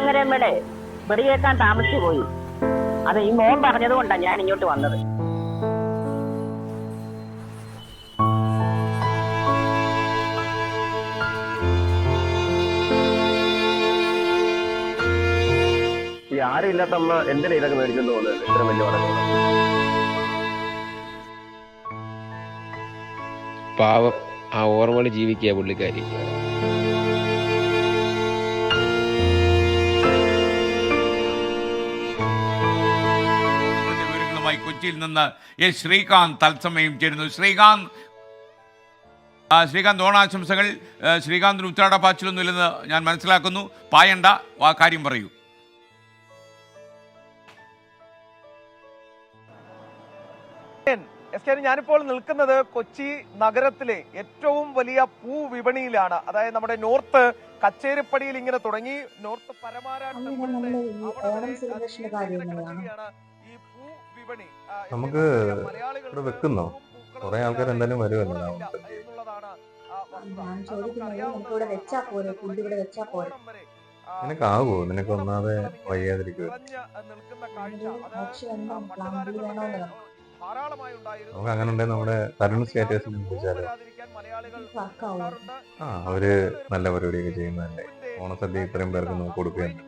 ശിവശങ്കരമ്മയുടെ വെടിയേക്കാൻ താമസിച്ചു പോയി. അത് ഈ മോൻ പറഞ്ഞത് കൊണ്ടാണ് ഞാൻ ഇങ്ങോട്ട് വന്നത്. ഈ ആരും ഇല്ലാത്തമ്മ എന്തിനാ ഇതൊക്കെ മേടിച്ചോണ്ട് പോകുന്നത്? ഇത്ര വലിയ പടക്കം പാവം ആ ഓർമ്മകൾ ജീവിക്കുക പുള്ളിക്കാരി. വിവരങ്ങളുമായി കൊച്ചിയിൽ നിന്ന് എസ് ശ്രീകാന്ത് തത്സമയം ചേരുന്നു. ശ്രീകാന്ത് ഓണാശംസകൾ. ശ്രീകാന്തിന് ഉത്രാട പാച്ചിലൊന്നുമില്ലെന്ന് ഞാൻ മനസ്സിലാക്കുന്നു. പായണ്ട, ആ കാര്യം പറയൂ. ഞാനിപ്പോൾ നിൽക്കുന്നത് കൊച്ചി നഗരത്തിലെ ഏറ്റവും വലിയ പൂവിപണിയിലാണ്. അതായത് നമ്മുടെ നോർത്ത് കച്ചേരിപ്പടിയിൽ ഇങ്ങനെ തുടങ്ങി നോർത്ത് പരമാരാണ് ഈ പൂവിപണി. നമുക്ക് ഇവിടെ വെക്കുന്നോ? കുറെ ആൾക്കാർ എന്തായാലും വരുമല്ലോ. നിനക്കാവോ? നിനക്ക് ഒന്നാതെ വയ്യാതിരിക്കും. നമുക്ക് അങ്ങനെ ഉണ്ടെങ്കിൽ നമ്മുടെ തരുൺ സ്കാറ്റേഴ്സിൽ വിളിച്ചാലോ? അവര് നല്ല പരിപാടിയൊക്കെ ചെയ്യുന്നതല്ലേ. ഓണസദ്യ ഇത്രയും പേർക്ക് നമുക്ക് കൊടുക്കുകയുണ്ട്.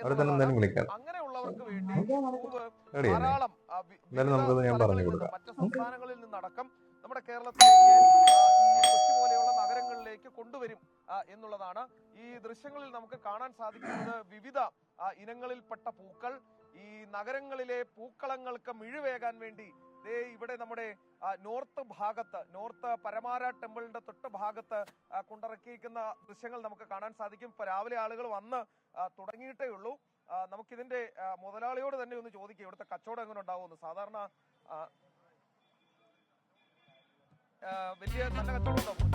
അവരെ തന്നെ എന്തായാലും വിളിക്കാം. എന്തായാലും നമുക്കത് ഞാൻ പറഞ്ഞു കൊടുക്കാം. സംസ്ഥാനങ്ങളിൽ നിന്നടക്കം നമ്മുടെ കേരളത്തിലേക്ക് കൊച്ചി പോലെയുള്ള നഗരങ്ങളിലേക്ക് കൊണ്ടുവരും എന്നുള്ളതാണ്. ഈ ദൃശ്യങ്ങളിൽ നമുക്ക് കാണാൻ സാധിക്കുന്നത് വിവിധ ഇനങ്ങളിൽപ്പെട്ട പൂക്കൾ ഈ നഗരങ്ങളിലെ പൂക്കളങ്ങൾക്ക് മിഴിവേകാൻ വേണ്ടി ഇവിടെ നമ്മുടെ നോർത്ത് ഭാഗത്ത്, നോർത്ത് പരമാര ടെമ്പിളിന്റെ തൊട്ട് ഭാഗത്ത് കൊണ്ടിറക്കിയിരിക്കുന്ന ദൃശ്യങ്ങൾ നമുക്ക് കാണാൻ സാധിക്കും. ഇപ്പൊ രാവിലെ ആളുകൾ വന്ന് തുടങ്ങിയിട്ടേ ഉള്ളൂ. നമുക്കിതിന്റെ മുതലാളിയോട് തന്നെ ഒന്ന് ചോദിക്കാം ഇവിടുത്തെ കച്ചവടം എങ്ങനെ ഉണ്ടാവുമെന്ന്. സാധാരണ വലിയ നല്ല കച്ചവടം ഉണ്ടാവും.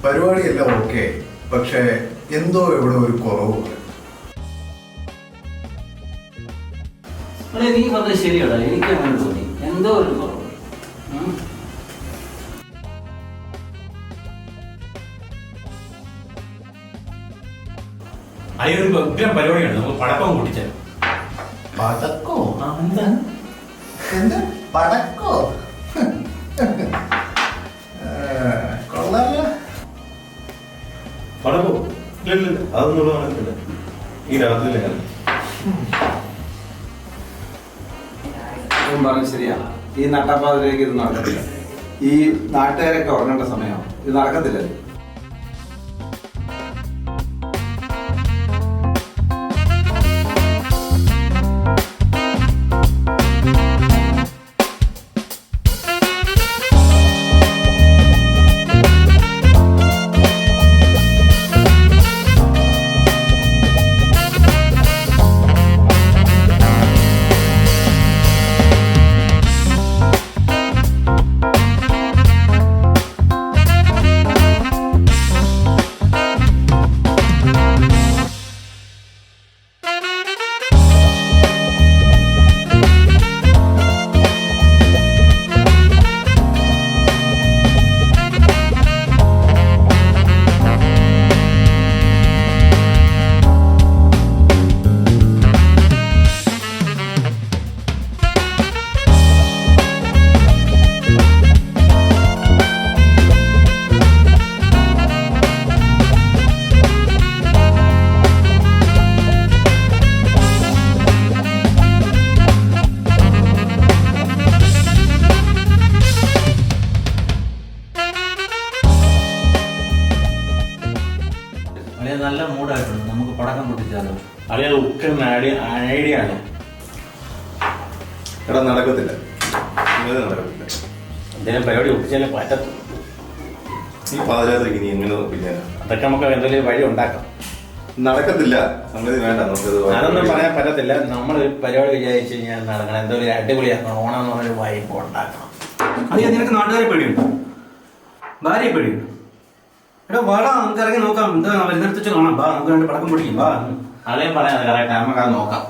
പരിപാടിയെല്ലാം ഓക്കെ, പക്ഷെ എന്തോ ഇവിടെ ഒരു കുറവ്. നീ പറഞ്ഞത് ശരിയാടാ, എനിക്ക് അങ്ങനെ തോന്നി. എന്തോ ഒരു കുറവ്. അതിനൊരു ഉഗ്രം പരിപാടിയാണ്. നമുക്ക് പടക്കം കൂട്ടിച്ചാൽ. പടക്കോ? എന്താ പടക്കോ? കൊള്ളാമല്ല. പടക്കോ? ഇല്ല, അതൊന്നും നടക്കില്ല. ഈ രാത്രിയിലെ പറഞ്ഞത് ശരിയാണ്. ഈ നട്ടപ്പാതിലേക്ക് ഇത് നടക്കത്തില്ല. ഈ നാട്ടുകാരൊക്കെ ഉറങ്ങേണ്ട സമയമാണ്. ഇത് നടക്കത്തില്ല. അളിയ നല്ല മൂഡായിട്ടുണ്ട്, നമുക്ക് പടക്കം പൊട്ടിച്ചാലോ? അളിയ ഒക്കെ ഐഡിയ ആണ്. എടാ നടക്കത്തില്ല, നടക്കത്തില്ല. എന്തെങ്കിലും പരിപാടി ഒപ്പിച്ചാലേ പറ്റത്തുള്ളൂ. ഈ പാതിരാത്രിക്ക് നീ എങ്ങനെ പിന്നെ അതൊക്കെ നമുക്ക് എന്തെങ്കിലും വഴി ഉണ്ടാക്കാം. നടക്കത്തില്ല, സംഗതി വേണ്ട. അതൊന്നും പറയാൻ പറ്റത്തില്ല. നമ്മൾ പരിപാടി വിചാരിച്ചു കഴിഞ്ഞാൽ നടക്കണം. എന്തെങ്കിലും അടിപൊളിയാക്കണം. ഓണം പറഞ്ഞൊരു വൈബ് ഉണ്ടാക്കണം. അളിയ നിനക്ക് നാട്ടുകാരെ പേടിയുണ്ട്, ഭാര്യയെ പേടിയുണ്ട്. എടാ വാടാ, നമുക്ക് ഇറങ്ങി നോക്കാം. എന്താ വരുന്നിടത്ത് കാണാം. ബാ, നമുക്ക് രണ്ട് പടക്കം പൊടിക്കും. ബാ, അളിയും പറയാൻ കറക്റ്റ്, നമുക്കത് നോക്കാം.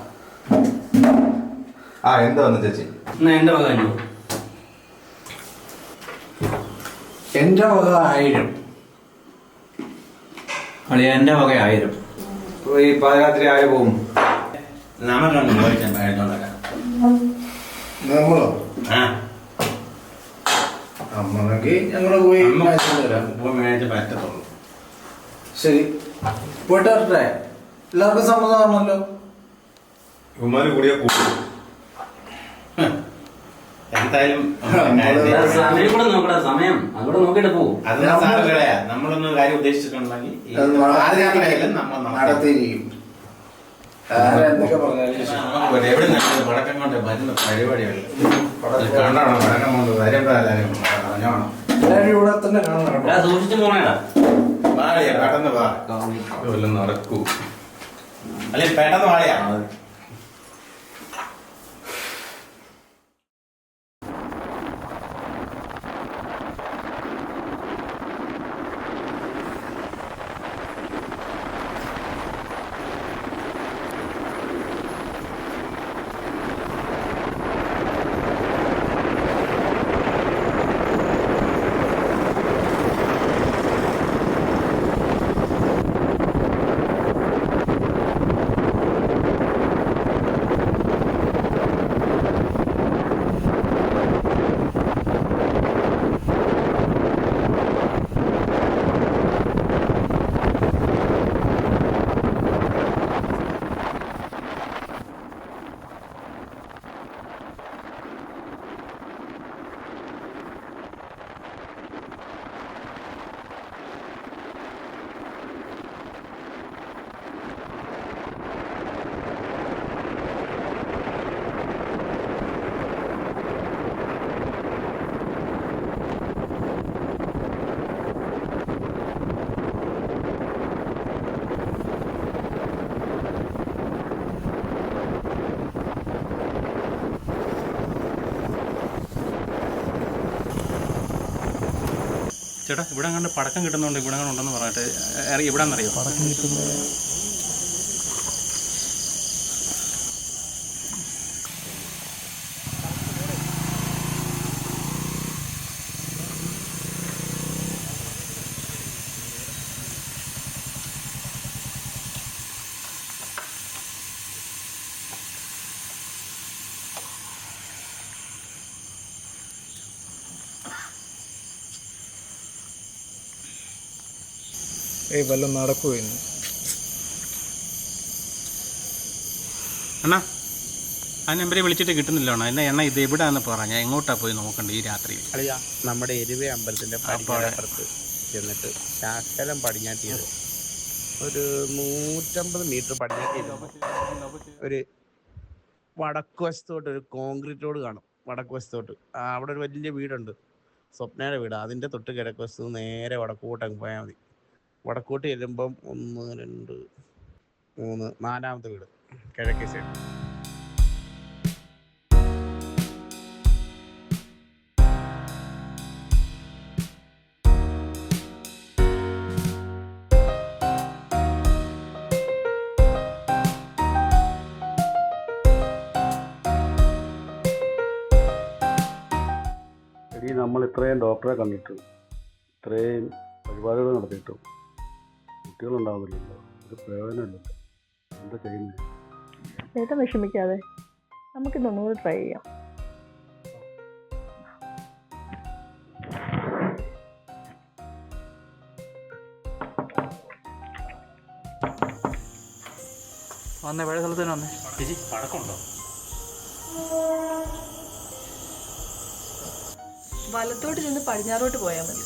എന്താ വന്നു ചേച്ചി? എന്നാ എന്റെ വക അല്ലോ. എന്റെ വക 1000. അളിയ എന്റെ വക 1000. ഈ പാതിരാത്രി ആയ പോകും. നമുക്കൊന്ന് ചോദിച്ചാൽ മേടിച്ചോണ്ടാക്കാം. നമ്മളോ? ആ, നമ്മളെങ്കിൽ ഞങ്ങള് പോയി വരാം. പോയി മേടിച്ച് പറ്റത്തുള്ളൂ. ശരി, പോയിട്ട് വരട്ടെ. എല്ലാവർക്കും സമ്മതമാണല്ലോ. ഇവന്മാര് കൂടിയാ കൂടും. എന്തായാലും സമയം കൂടെ നോക്കടാ, സമയം അതുകൂടെ നോക്കിയിട്ട് പോവും. അതൊന്നും സാധനങ്ങളെയാ. നമ്മളൊന്നും കാര്യം ഉദ്ദേശിച്ചിട്ടുണ്ടെങ്കിൽ നടത്തിയിരിക്കും. എന്തൊക്കെ പറഞ്ഞാലും എവിടെ നിന്ന് പടക്കം കൊണ്ട് വരുന്ന പരിപാടികൾ കണ്ടോണം. പടക്കം കൊണ്ട് വരുമ്പോ എല്ലാവരും പറഞ്ഞോണം. എല്ലാവരും ഇവിടെ തന്നെ കാണണം. സൂക്ഷിച്ചു പോണേടാ. വാളിയാ, പെട്ടെന്ന് വാ. വല്ലതും നടക്കൂ. അല്ലെ പെട്ടെന്ന് വാളിയാ. ചേട്ടാ, ഇവിടെ കണ്ട് പടക്കം കിട്ടുന്നുണ്ട്, ഇവിടെ ഉണ്ടെന്ന് പറഞ്ഞിട്ട് ഇവിടെ നിന്നറിയോ പടക്കം കിട്ടുന്നത്? വല്ലതും നടക്കുമായിരുന്നു. അണ്ണാ, ആ നമ്പരെ വിളിച്ചിട്ട് കിട്ടുന്നില്ലോണോ? എണ്ണ ഇത് എവിടെയാണെന്ന് പറഞ്ഞാൽ എങ്ങോട്ടാണ് പോയി നോക്കണ്ടേ ഈ രാത്രി? അളിയാ, നമ്മുടെ എരുവേ അമ്പലത്തിൻ്റെ പടിഞ്ഞാറപ്പുറത്ത് ചെന്നിട്ട് ശാക്കലം പടിഞ്ഞാറ്റിയത് ഒരു 150 മീറ്റർ പടിഞ്ഞാറ്റി ഒരു വടക്ക് വശത്തോട്ട് ഒരു കോൺക്രീറ്റ് റോഡ് കാണും. വടക്ക് വശത്തോട്ട് അവിടെ ഒരു വലിയ വീടുണ്ട്, സ്വപ്നയുടെ വീട്. അതിൻ്റെ തൊട്ട് കിഴക്ക് വശത്ത് നേരെ വടക്കോട്ടങ്ങ് പോയാൽ മതി. വടക്കോട്ട് ചെല്ലുമ്പം 1, 2, 3, 4ാമത്തെ വീട് കിഴക്കേ സൈഡ്. നമ്മൾ ഇത്രയും ഡോക്ടറെ കണ്ടിട്ടും ഇത്രയും പരിപാടികൾ നടത്തിയിട്ടും കുട്ടികളുണ്ടാവുന്നില്ലല്ലോ, ഒരു പ്രയോജനമില്ലല്ലോ. എന്താ ചെയ്യുന്നത്? ചേട്ടൻ വിഷമിക്കാതെ, നമുക്കിതൊന്നുകൂടി ട്രൈ ചെയ്യാം. വന്നേ, പഴയ സ്ഥലത്ത് തന്നെ വന്നേ. ചേച്ചി, പടക്കമുണ്ടോ? വലത്തോട്ട് ചെന്ന് പടിഞ്ഞാറോട്ട് പോയാൽ മതി.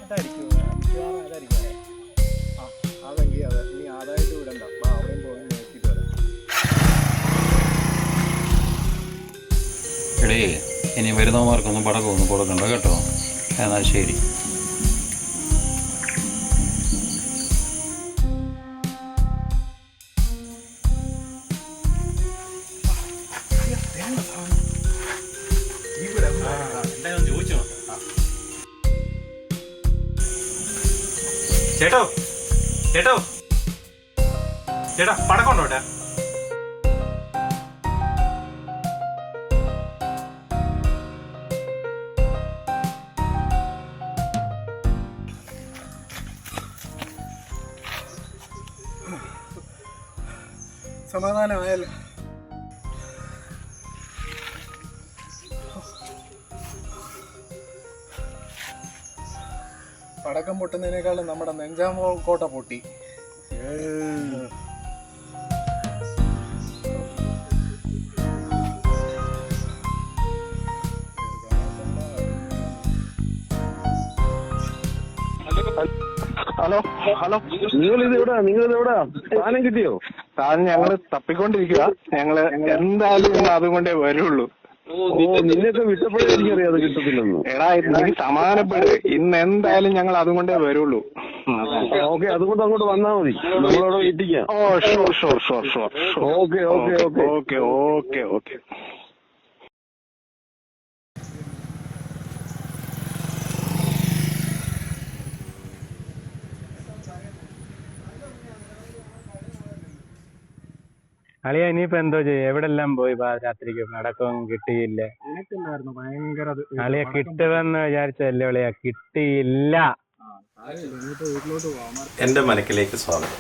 അതായിരിക്കും അതെങ്കിൽ അതെ നീ ആദായിട്ട് വിടണ്ട അവിടെയും പോയി നോക്കിയിട്ട് വരാം. എടേ ഇനി വരുന്നവന്മാർക്കൊന്നും പടക്കമൊന്നും കൊടുക്കണ്ട കേട്ടോ. എന്നാൽ ശരി. ചേട്ടോ ചേട്ടോ ചേട്ടാ പടക്കം ഉണ്ടോ ചേട്ടാ? സമാധാനമായല്ലോ. പടക്കം പൊട്ടുന്നതിനേക്കാളും നമ്മുടെ നെഞ്ചാമോ കോട്ട പൊട്ടി. ഹലോ ഹലോ നിങ്ങളിത് സാധനം കിട്ടിയോ? സാധനം ഞങ്ങള് തപ്പിക്കൊണ്ടിരിക്കുക. ഞങ്ങള് എന്തായാലും ഇന്ന് അതുകൊണ്ടേ വരുള്ളൂ. നിന്നൊക്കെ വിട്ടപ്പോഴേ എനിക്കറിയാം അത് കിട്ടത്തില്ലെന്ന്. എടാ എനിക്ക് സമാധാനപ്പെട്, ഇന്ന് എന്തായാലും ഞങ്ങൾ അതുകൊണ്ടേ വരുള്ളൂ. ഓക്കെ, അതുകൊണ്ട് അങ്ങോട്ട് വന്നാൽ മതി, നമ്മളവിടെ എത്തിക്കാം. Oh sure sure sure sure. Okay okay okay okay okay okay. അളിയ ഇനിയിപ്പോ എന്തോ ചെയ്യും? എവിടെല്ലാം പോയി രാത്രിക്ക് പടക്കമൊന്നും കിട്ടിയില്ല. അളിയ കിട്ടുമെന്ന് വിചാരിച്ചല്ലേ അളിയ, കിട്ടിയില്ല. എൻ്റെ മനക്കിലേക്ക് സ്വാഗതം.